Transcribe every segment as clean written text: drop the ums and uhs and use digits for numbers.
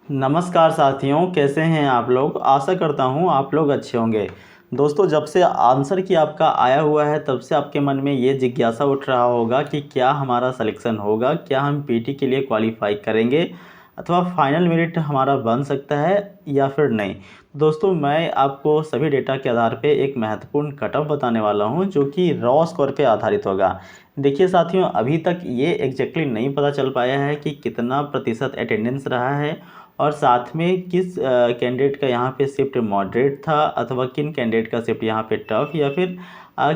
नमस्कार साथियों, कैसे हैं आप लोग। आशा करता हूं आप लोग अच्छे होंगे। दोस्तों, जब से आंसर की आपका आया हुआ है तब से आपके मन में ये जिज्ञासा उठ रहा होगा कि क्या हमारा सिलेक्शन होगा, क्या हम पीटी के लिए क्वालिफाई करेंगे अथवा फाइनल मेरिट हमारा बन सकता है या फिर नहीं। दोस्तों, मैं आपको सभी डेटा के आधार पे एक महत्वपूर्ण कट ऑफ बताने वाला हूं जो कि रॉ स्कोर पे आधारित होगा। देखिए साथियों, अभी तक ये एग्जैक्टली नहीं पता चल पाया है कि कितना प्रतिशत अटेंडेंस रहा है और साथ में किस कैंडिडेट का यहाँ पे शिफ्ट मॉडरेट था अथवा किन कैंडिडेट का शिफ्ट यहाँ पे टफ या फिर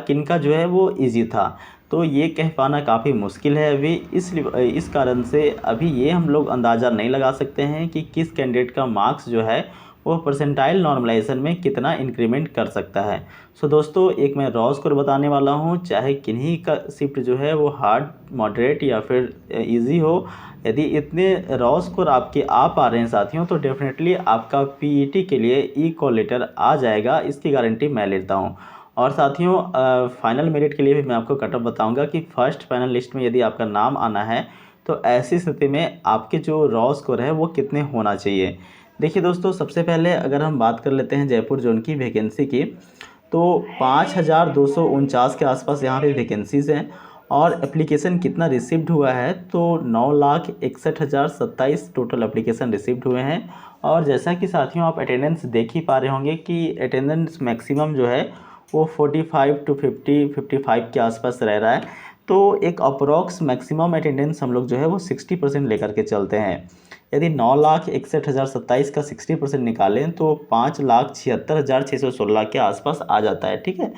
किन का जो है वो इजी था। तो ये कह पाना काफ़ी मुश्किल है अभी। इस कारण से अभी ये हम लोग अंदाज़ा नहीं लगा सकते हैं कि किस कैंडिडेट का मार्क्स जो है वो परसेंटाइल नॉर्मलाइजेशन में कितना इंक्रीमेंट कर सकता है। सो दोस्तों, एक मैं रॉ स्कोर बताने वाला हूँ, चाहे किन्हीं का शिफ्ट जो है वो हार्ड, मॉडरेट या फिर इजी हो। यदि इतने रॉ स्कोर आपके आ पा रहे हैं साथियों, तो डेफिनेटली आपका पीईटी के लिए ई कॉल लेटर आ जाएगा, इसकी गारंटी मैं लेता हूँ। और साथियों, फाइनल मेरिट के लिए भी मैं आपको कट ऑफ बताऊंगा कि फर्स्ट फाइनल लिस्ट में यदि आपका नाम आना है तो ऐसी स्थिति में आपके जो रॉ स्कोर है वो कितने होना चाहिए। देखिए दोस्तों, सबसे पहले अगर हम बात कर लेते हैं जयपुर जोन की वैकेंसी की, तो 5249 के आसपास यहाँ पे वैकेंसीज़ हैं। और एप्लीकेशन कितना रिसीव्ड हुआ है, तो 9,61,027 टोटल एप्लीकेशन रिसीव्ड हुए हैं। और जैसा कि साथियों आप अटेंडेंस देख ही पा रहे होंगे कि अटेंडेंस मैक्सिमम जो है वो 45 टू 55 के आसपास रह रहा है। तो एक अप्रॉक्स मैक्सिमम अटेंडेंस हम लोग जो है वो 60% लेकर के चलते हैं। यदि 9,61,027 का 60% निकालें तो 5,76,616 के आसपास आ जाता है। ठीक है।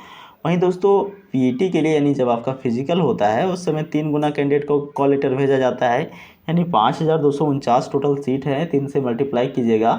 वहीं दोस्तों, पीईटी के लिए यानी जब आपका फिजिकल होता है उस समय 3 गुना कैंडिडेट को कॉल लेटर भेजा जाता है, यानी 5,249 टोटल सीट है। 3 से मल्टीप्लाई कीजिएगा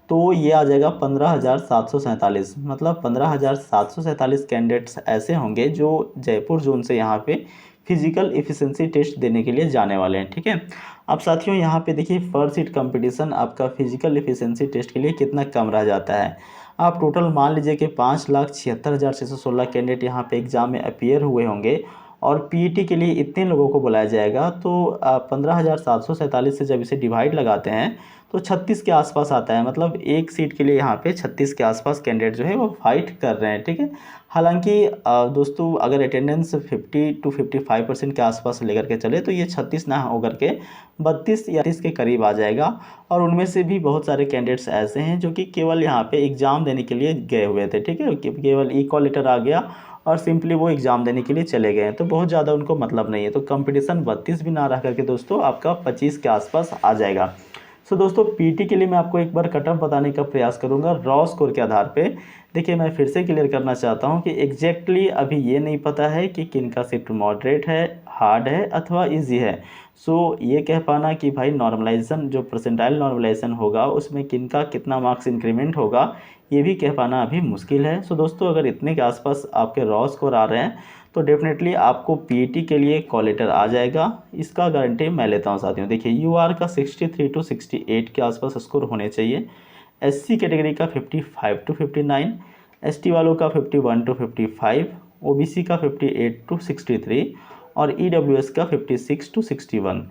तो ये आ जाएगा 15,747। मतलब 15,747 कैंडिडेट्स ऐसे होंगे जो जयपुर जोन से यहाँ पे फिजिकल एफिशिएंसी टेस्ट देने के लिए जाने वाले हैं। ठीक है। अब साथियों, यहाँ पे देखिए पर सीट कंपटीशन आपका फिजिकल एफिशिएंसी टेस्ट के लिए कितना कम रह जाता है। आप टोटल मान लीजिए कि 5,76,616 कैंडिडेट यहाँ पे एग्ज़ाम में अपीयर हुए होंगे और पीईटी के लिए इतने लोगों को बुलाया जाएगा, तो 15,747 से जब इसे डिवाइड लगाते हैं तो 36 के आसपास आता है। मतलब एक सीट के लिए यहाँ पे 36 के आसपास कैंडिडेट जो है वो फाइट कर रहे हैं। ठीक है। हालांकि दोस्तों, अगर अटेंडेंस 50 टू 55% के आसपास लेकर के चले तो ये 36 ना होकर के 32 या 30 के करीब आ जाएगा। और उनमें से भी बहुत सारे कैंडिडेट्स ऐसे हैं जो कि केवल यहाँ पे एग्ज़ाम देने के लिए गए हुए थे। ठीक है। केवल ई कॉल लेटर आ गया और सिंपली वो एग्ज़ाम देने के लिए चले गए हैं, तो बहुत ज़्यादा उनको मतलब नहीं है। तो कंपटीशन 32 भी ना रह करके दोस्तों आपका 25 के आसपास आ जाएगा। सो दोस्तों, पीटी के लिए मैं आपको एक बार कट ऑफ बताने का प्रयास करूंगा रॉ स्कोर के आधार पे। देखिए, मैं फिर से क्लियर करना चाहता हूं कि एग्जैक्टली अभी ये नहीं पता है कि किन का शिफ्ट मॉडरेट है, हार्ड है अथवा इजी है। सो ये कह पाना कि भाई नॉर्मलाइजेशन जो परसेंटाइल नॉर्मलाइजेशन होगा उसमें किन का कितना मार्क्स इंक्रीमेंट होगा, ये भी कह पाना अभी मुश्किल है। सो दोस्तों, अगर इतने के आसपास आपके रॉ स्कोर आ रहे हैं तो डेफिनेटली आपको पीईटी के लिए कॉल लेटर आ जाएगा, इसका गारंटी मैं लेता हूँ साथियों। देखिए, यूआर का 63 टू 68 के आसपास स्कोर होने चाहिए, एससी कैटेगरी का 55 टू 59, एसटी वालों का 51 टू 55, ओबीसी का 58 टू 63 और ईडब्ल्यूएस का 56 टू 61।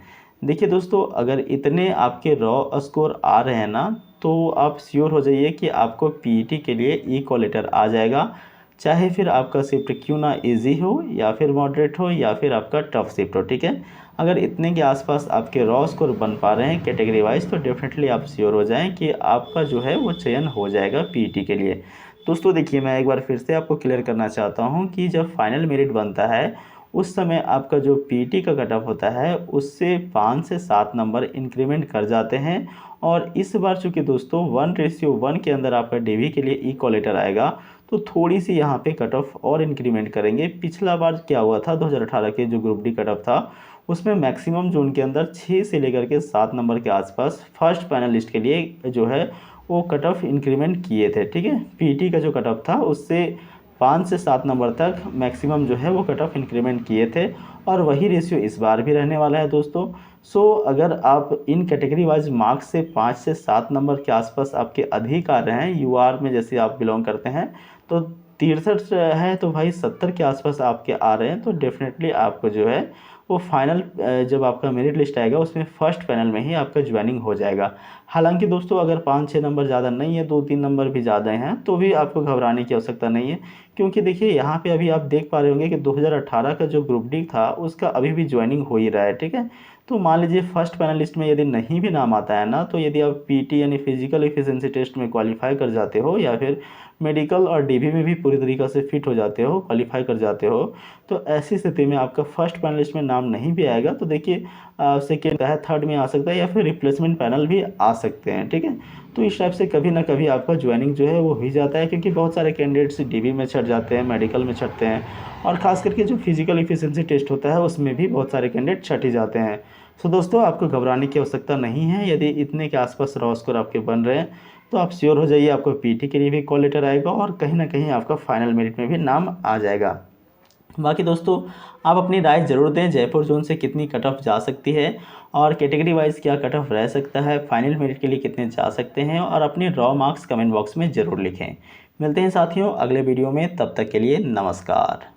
देखिए दोस्तों, अगर इतने आपके रॉ स्कोर आ रहे हैं ना, तो आप श्योर हो जाइए कि आपको पीईटी के लिए ई कॉल लेटर आ जाएगा, चाहे फिर आपका शिफ्ट क्यों ना इजी हो या फिर मॉडरेट हो या फिर आपका टफ शिफ्ट हो। ठीक है। अगर इतने के आसपास आपके रॉ स्कोर बन पा रहे हैं कैटेगरी वाइज, तो डेफिनेटली आप श्योर हो जाएं कि आपका जो है वो चयन हो जाएगा पीईटी के लिए। दोस्तों देखिए, मैं एक बार फिर से आपको क्लियर करना चाहता हूं कि जब फाइनल मेरिट बनता है उस समय आपका जो पीईटी का कट ऑफ होता है उससे 5 से 7 नंबर इंक्रीमेंट कर जाते हैं। और इस बार चूँकि दोस्तों 1:1 के अंदर आपका डीवी के लिए ई कॉल लेटर आएगा, तो थोड़ी सी यहाँ पे कट ऑफ और इंक्रीमेंट करेंगे। पिछला बार क्या हुआ था, 2018 के जो ग्रुप डी कट ऑफ था उसमें मैक्सिमम जोन के अंदर 6 से लेकर के 7 नंबर के आसपास फर्स्ट फाइनलिस्ट के लिए जो है वो कट ऑफ इंक्रीमेंट किए थे। ठीक है। पीटी का जो कट ऑफ था उससे 5 से 7 नंबर तक मैक्सिमम जो है वो कट ऑफ इंक्रीमेंट किए थे और वही रेशियो इस बार भी रहने वाला है दोस्तों। सो अगर आप इन कैटेगरी वाइज मार्क्स से 5 से 7 नंबर के आसपास आपके अधिक आ रहे हैं, यूआर में जैसे आप बिलोंग करते हैं तो 63 है, तो भाई 70 के आसपास आपके आ रहे हैं, तो डेफिनेटली आपको जो है वो फाइनल जब आपका मेरिट लिस्ट आएगा उसमें फर्स्ट पैनल में ही आपका ज्वाइनिंग हो जाएगा। हालांकि दोस्तों अगर 5-6 नंबर ज़्यादा नहीं है, 2-3 नंबर भी ज़्यादा हैं, तो भी आपको घबराने की आवश्यकता नहीं है, क्योंकि देखिए यहाँ पे अभी आप देख पा रहे होंगे कि 2018 का जो ग्रुप डी था उसका अभी भी ज्वाइनिंग हो ही रहा है, ठीक है। तो मान लीजिए फर्स्ट पैनलिस्ट में यदि नहीं भी नाम आता है ना, तो यदि आप पीटी यानी फिजिकल एफिशिएंसी टेस्ट में क्वालिफाई कर जाते हो या फिर मेडिकल और डीबी में भी पूरी तरीक़े से फिट हो जाते हो, क्वालिफाई कर जाते हो, तो ऐसी स्थिति में आपका फर्स्ट पैनलिस्ट में नाम नहीं भी आएगा तो देखिए सेकेंड है, थर्ड में आ सकता है या फिर रिप्लेसमेंट पैनल भी आ सकते हैं, ठीक है। तो इस टाइप से कभी ना कभी आपका ज्वाइनिंग जो है वो हो ही जाता है, क्योंकि बहुत सारे कैंडिडेट्स डीबी में छट जाते हैं, मेडिकल में छटते हैं, और ख़ास करके जो फिजिकल एफिशिएंसी टेस्ट होता है उसमें भी बहुत सारे कैंडिडेट छट ही जाते हैं। सो दोस्तों आपको घबराने की आवश्यकता नहीं है। यदि इतने के आसपास रॉ स्कोर आपके बन रहे हैं तो आप श्योर हो जाइए, आपको पीटी के लिए भी कॉल लेटर आएगा और कहीं ना कहीं आपका फाइनल मेरिट में भी नाम आ जाएगा। बाकी दोस्तों आप अपनी राय ज़रूर दें, जयपुर जोन से कितनी कट ऑफ जा सकती है और कैटेगरी वाइज क्या कट ऑफ रह सकता है, फाइनल मेरिट के लिए कितने जा सकते हैं, और अपने रॉ मार्क्स कमेंट बॉक्स में ज़रूर लिखें। मिलते हैं साथियों अगले वीडियो में, तब तक के लिए नमस्कार।